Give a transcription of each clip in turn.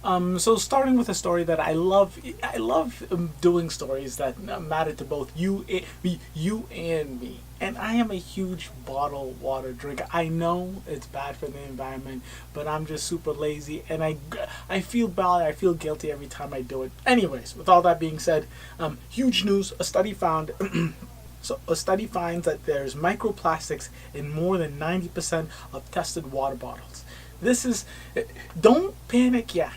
So starting with a story that I love doing stories that matter to both you and me. And I am a huge bottled water drinker. I know it's bad for the environment, but I'm just super lazy, and I feel bad. I feel guilty every time I do it. Anyways, with all that being said, huge news. A study found. So a study finds that there's microplastics in more than 90% of tested water bottles. This is Don't panic yet.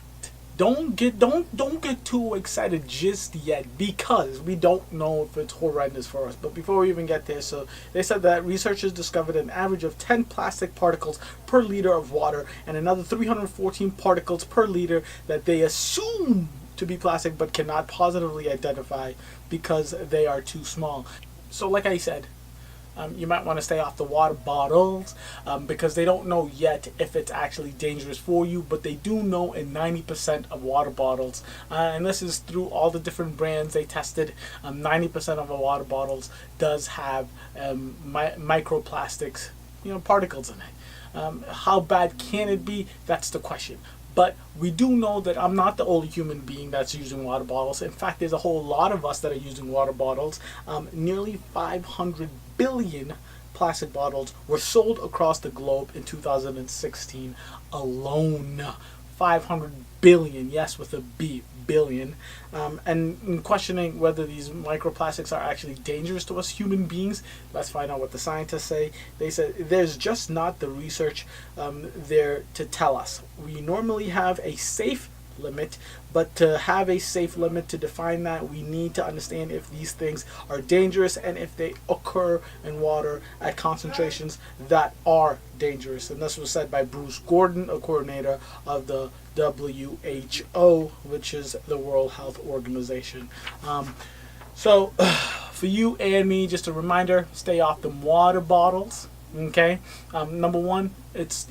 Don't get too excited just yet, because we don't know if it's horrendous for us. But before we even get there, so they said that researchers discovered an average of 10 plastic particles per liter of water and another 314 particles per liter that they assume to be plastic but cannot positively identify because they are too small. So like I said, you might want to stay off the water bottles because they don't know yet if it's actually dangerous for you, but they do know in 90% of water bottles, and this is through all the different brands they tested. 90% of the water bottles does have microplastics, particles in it. How bad can it be? That's the question. But we do know that I'm not the only human being that's using water bottles. In fact, there's a whole lot of us that are using water bottles. Nearly 500 billion plastic bottles were sold across the globe in 2016 alone. 500 billion, yes, with a B, billion. And in questioning whether these microplastics are actually dangerous to us human beings, let's find out what the scientists say. They said there's just not the research there to tell us. We normally have a safe limit, but to have a safe limit, to define that, we need to understand if these things are dangerous and if they occur in water at concentrations that are dangerous. And this was said by Bruce Gordon, a coordinator of the WHO, which is the World Health Organization. So for you and me, just a reminder, stay off them water bottles. Okay, number one, there's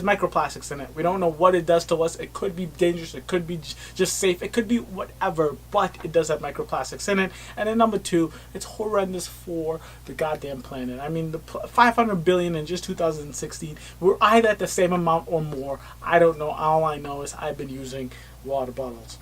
microplastics in it. We don't know what it does to us. It could be dangerous. It could be just safe. It could be whatever, but it does have microplastics in it. And then number two, it's horrendous for the goddamn planet. I mean, the 500 billion in just 2016. We're either at the same amount or more. I don't know. All I know is I've been using water bottles.